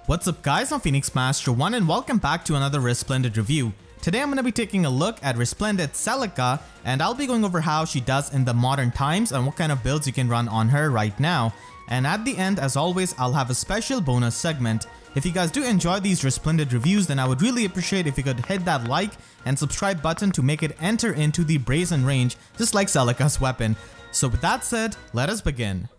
What's up guys, I'm Phoenix Master 1 and welcome back to another Resplendent review. Today I'm going to be taking a look at Resplendent Celica and I'll be going over how she does in the modern times and what kind of builds you can run on her right now. And at the end, as always, I'll have a special bonus segment. If you guys do enjoy these Resplendent reviews, then I would really appreciate if you could hit that like and subscribe button to make it enter into the brazen range, just like Celica's weapon. So with that said, let us begin.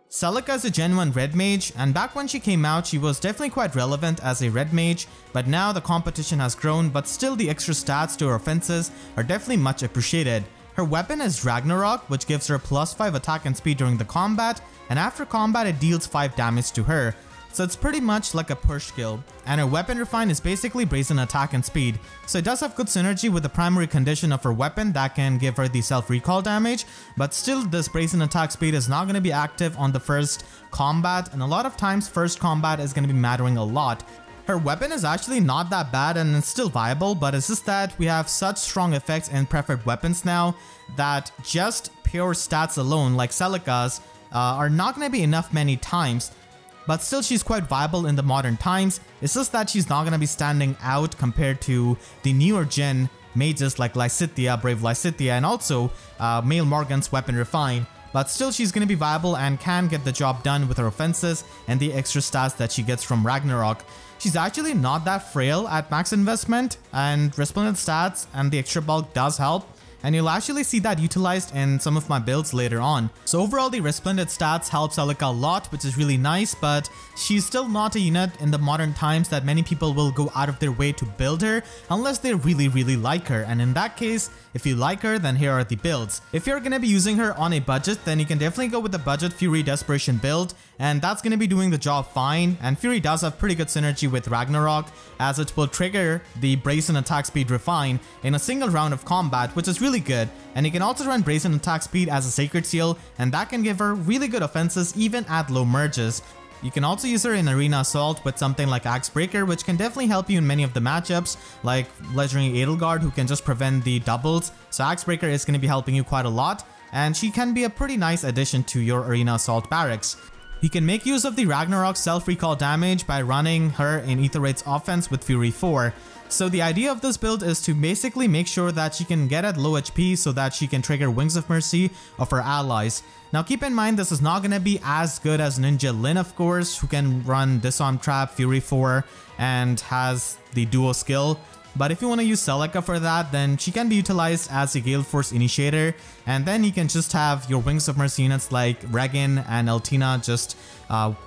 Celica is a Gen 1 red mage, and back when she came out she was definitely quite relevant as a red mage, but now the competition has grown, but still the extra stats to her offenses are definitely much appreciated. Her weapon is Ragnarok, which gives her +5 attack and speed during the combat, and after combat it deals 5 damage to her. So it's pretty much like a push skill, and her weapon refine is basically brazen attack and speed. So it does have good synergy with the primary condition of her weapon that can give her the self-recall damage, but still this brazen attack speed is not going to be active on the first combat, and a lot of times first combat is going to be mattering a lot. Her weapon is actually not that bad and it's still viable, but it's just that we have such strong effects in preferred weapons now that just pure stats alone like Celica's are not going to be enough many times. But still she's quite viable in the modern times. It's just that she's not going to be standing out compared to the newer gen mages like Lysithea, Brave Lysithea, and also Male Morgan's weapon refine. But still she's going to be viable and can get the job done with her offenses and the extra stats that she gets from Ragnarok. She's actually not that frail at max investment, and Resplendent stats and the extra bulk does help. And you'll actually see that utilized in some of my builds later on. So overall the Resplendent stats help Celica a lot, which is really nice, but she's still not a unit in the modern times that many people will go out of their way to build her unless they really like her, and in that case, if you like her, then here are the builds. If you're gonna be using her on a budget, then you can definitely go with the budget Fury Desperation build, and that's gonna be doing the job fine, and Fury does have pretty good synergy with Ragnarok as it will trigger the brazen attack speed refine in a single round of combat, which is really good. And you can also run brazen attack speed as a sacred seal, and that can give her really good offenses even at low merges. You can also use her in Arena Assault with something like Axebreaker, which can definitely help you in many of the matchups, like Legendary Edelgard, who can just prevent the doubles. So Axebreaker is going to be helping you quite a lot, and she can be a pretty nice addition to your Arena Assault barracks. You can make use of the Ragnarok self-recall damage by running her in Aether Raid's offense with Fury 4. So the idea of this build is to basically make sure that she can get at low HP so that she can trigger Wings of Mercy of her allies. Now keep in mind this is not going to be as good as Ninja Lin, of course, who can run Disarm Trap, Fury 4 and has the duo skill. But if you want to use Celica for that, then she can be utilized as a Galeforce initiator, and then you can just have your Wings of Mercy units like Regan and Eltina just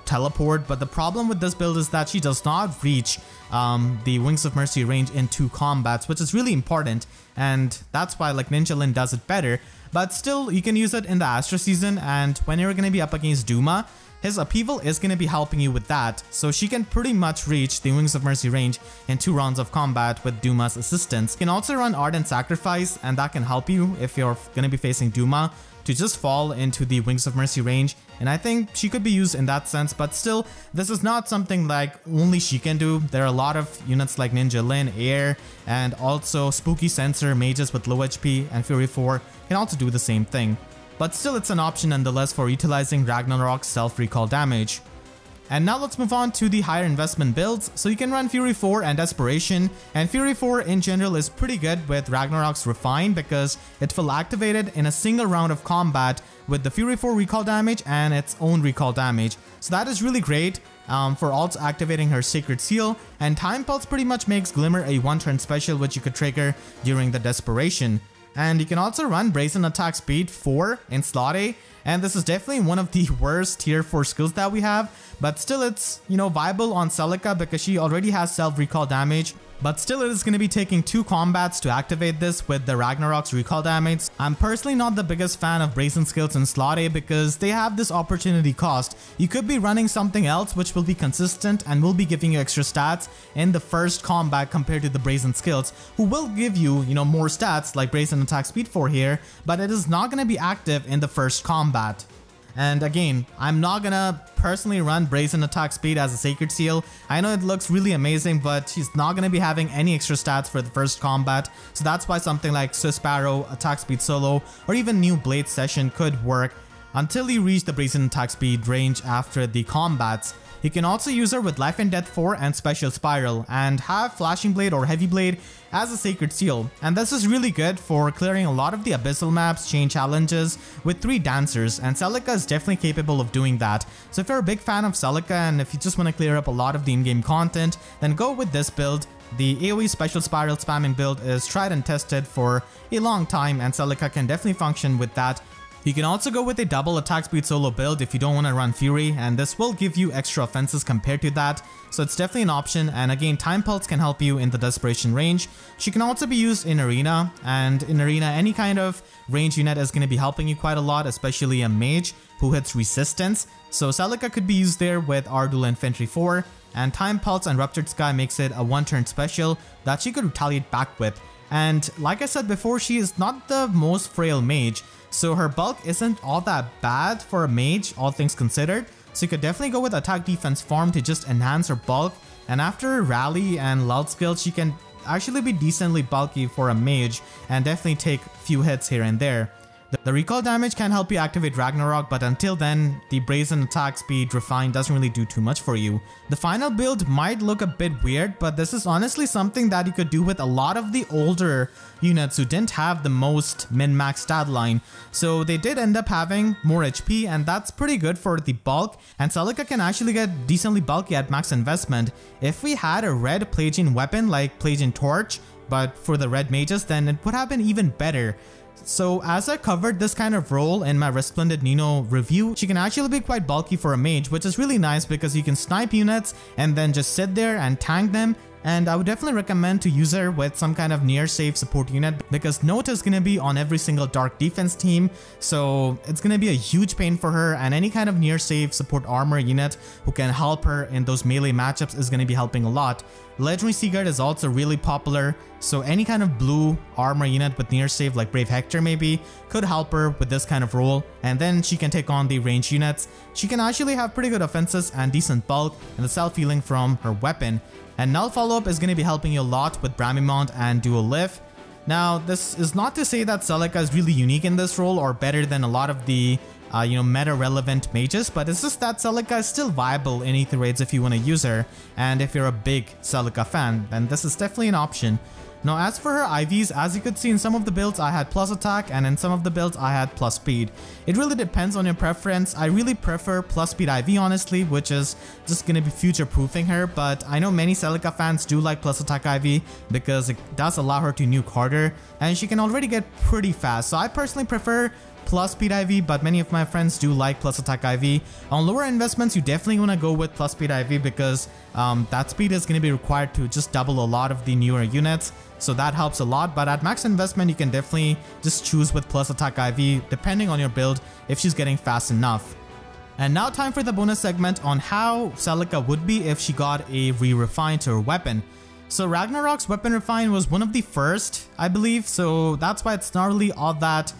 teleport. But the problem with this build is that she does not reach the Wings of Mercy range in 2 combats, which is really important, and that's why like Ninja Lin does it better. But still, you can use it in the Astra season, and when you're going to be up against Duma, his upheaval is going to be helping you with that, so she can pretty much reach the Wings of Mercy range in 2 rounds of combat with Duma's assistance. You can also run Ardent Sacrifice, and that can help you if you're going to be facing Duma to just fall into the Wings of Mercy range, and I think she could be used in that sense. But still, this is not something like only she can do. There are a lot of units like Ninja Lin, Air, and also Spooky Sensor mages with low HP, and Fury 4 can also do the same thing. But still it's an option nonetheless for utilizing Ragnarok's self-recall damage. And now let's move on to the higher investment builds. So you can run Fury 4 and Desperation, and Fury 4 in general is pretty good with Ragnarok's Refine because it will activate it in a single round of combat with the Fury 4 recall damage and its own recall damage. So that is really great for also activating her Sacred Seal, and Time Pulse pretty much makes Glimmer a one-turn special which you could trigger during the Desperation. And you can also run Brazen Attack Speed 4 in Slot A, and this is definitely one of the worst tier 4 skills that we have, but still it's, viable on Celica because she already has self-recall damage. But still it is going to be taking 2 combats to activate this with the Ragnarok's recall damage. I'm personally not the biggest fan of Brazen skills in Slot A because they have this opportunity cost. You could be running something else which will be consistent and will be giving you extra stats in the first combat compared to the Brazen skills, who will give you, more stats like Brazen Attack Speed 4 here, but it is not going to be active in the first combat. And again, I'm not gonna personally run Brazen Attack Speed as a Sacred Seal. I know it looks really amazing, but she's not gonna be having any extra stats for the first combat. So that's why something like Swiss Sparrow, Attack Speed Solo, or even New Blade Session could work until you reach the Brazen Attack Speed range after the combats. You can also use her with Life and Death 4 and Special Spiral, and have Flashing Blade or Heavy Blade as a Sacred Seal. And this is really good for clearing a lot of the abyssal maps, chain challenges with 3 dancers, and Celica is definitely capable of doing that. So if you're a big fan of Celica and if you just want to clear up a lot of the in-game content, then go with this build. The AoE Special Spiral spamming build is tried and tested for a long time, and Celica can definitely function with that. You can also go with a double attack speed solo build if you don't want to run Fury, and this will give you extra offenses compared to that, so it's definitely an option. And again, Time Pulse can help you in the Desperation range. She can also be used in Arena, and in Arena any kind of range unit is going to be helping you quite a lot, especially a Mage who hits Resistance. So Celica could be used there with Ardul Infantry 4, and Time Pulse and Ruptured Sky makes it a one-turn special that she could retaliate back with. And like I said before, she is not the most frail mage, so her bulk isn't all that bad for a mage, all things considered. So you could definitely go with attack defense farm to just enhance her bulk, and after rally and lull skills, she can actually be decently bulky for a mage and definitely take few hits here and there. The recoil damage can help you activate Ragnarok, but until then, the brazen attack speed refine doesn't really do too much for you. The final build might look a bit weird, but this is honestly something that you could do with a lot of the older units who didn't have the most min-max stat line. So they did end up having more HP, and that's pretty good for the bulk, and Celica can actually get decently bulky at max investment. If we had a red Pelagian weapon like Pelagian Torch, but for the red mages, then it would have been even better. So as I covered this kind of role in my Resplendent Nino review, she can actually be quite bulky for a mage, which is really nice because you can snipe units and then just sit there and tank them. And I would definitely recommend to use her with some kind of near safe support unit, because Note is going to be on every single dark defense team, so it's going to be a huge pain for her, and any kind of near safe support armor unit who can help her in those melee matchups is going to be helping a lot. Legendary Seaguard is also really popular, so any kind of blue armor unit with near save like Brave Hector maybe could help her with this kind of role, and then she can take on the range units. She can actually have pretty good offenses and decent bulk and the self-healing from her weapon. And Null Follow-Up is going to be helping you a lot with Bramimont and Dual Lift. Now, this is not to say that Celica is really unique in this role or better than a lot of the meta-relevant mages, but it's just that Celica is still viable in Aether raids if you want to use her, and if you're a big Celica fan, then this is definitely an option. Now, as for her IVs, as you could see in some of the builds I had plus attack, and in some of the builds I had plus speed. It really depends on your preference. I really prefer plus speed IV honestly, which is just gonna be future proofing her, but I know many Celica fans do like plus attack IV because it does allow her to nuke harder, and she can already get pretty fast. So I personally prefer plus speed IV, but many of my friends do like plus attack IV. On lower investments, you definitely want to go with plus speed IV because that speed is going to be required to just double a lot of the newer units, so that helps a lot. But at max investment, you can definitely just choose with plus attack IV depending on your build if she's getting fast enough. And now time for the bonus segment on how Celica would be if she got a re-refine to her weapon. So Ragnarok's weapon refine was one of the first, I believe, so that's why it's not really all that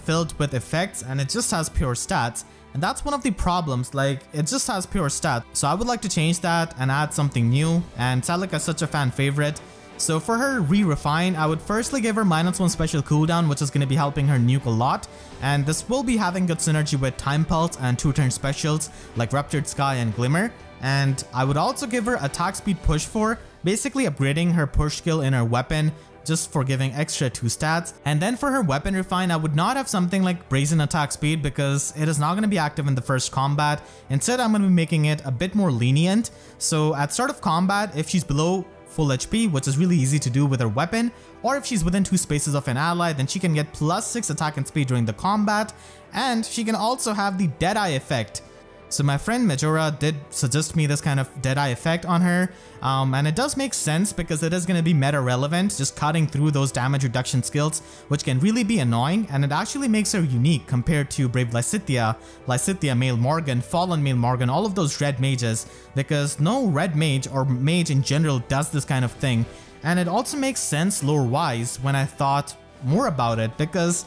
filled with effects, and it just has pure stats, and that's one of the problems, like it just has pure stats. So I would like to change that and add something new, and Celica is such a fan favorite. So for her re-refine, I would firstly give her -1 special cooldown, which is going to be helping her nuke a lot, and this will be having good synergy with Time Pulse and 2-turn specials like Ruptured Sky and Glimmer. And I would also give her attack speed push 4, basically upgrading her push skill in her weapon just for giving extra 2 stats. And then for her weapon refine, I would not have something like brazen attack speed because it is not going to be active in the first combat. Instead, I'm going to be making it a bit more lenient. So at start of combat, if she's below full HP, which is really easy to do with her weapon, or if she's within 2 spaces of an ally, then she can get +6 attack and speed during the combat, and she can also have the Deadeye effect. So my friend Majora did suggest me this kind of Deadeye effect on her, and it does make sense because it is going to be meta relevant, just cutting through those damage reduction skills, which can really be annoying, and it actually makes her unique compared to Brave Lysithea, Mail Morgan, Fallen Mail Morgan, all of those red mages, because no red mage or mage in general does this kind of thing. And it also makes sense lore-wise when I thought more about it, because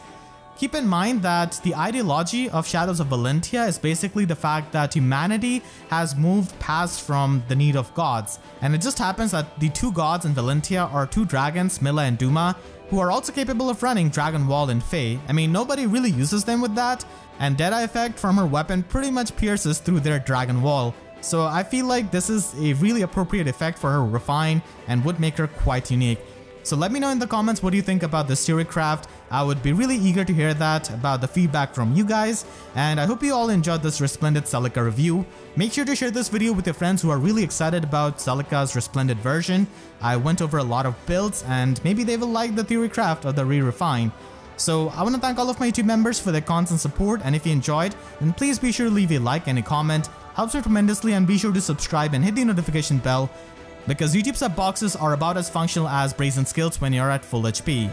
keep in mind that the ideology of Shadows of Valentia is basically the fact that humanity has moved past from the need of gods. And it just happens that the 2 gods in Valentia are 2 dragons, Milla and Duma, who are also capable of running Dragon Wall and Fae. I mean, nobody really uses them with that, and Deadeye effect from her weapon pretty much pierces through their Dragon Wall. So I feel like this is a really appropriate effect for her refine and would make her quite unique. So let me know in the comments what you think about this theory craft. I would be really eager to hear that, about the feedback from you guys, and I hope you all enjoyed this Resplendent Celica review. Make sure to share this video with your friends who are really excited about Celica's Resplendent version. I went over a lot of builds and maybe they will like the theory craft or the re-refine. So I want to thank all of my YouTube members for their constant support, and if you enjoyed, then please be sure to leave a like and a comment. Helps me tremendously, and be sure to subscribe and hit the notification bell, because YouTube sub boxes are about as functional as brazen skills when you're at full HP.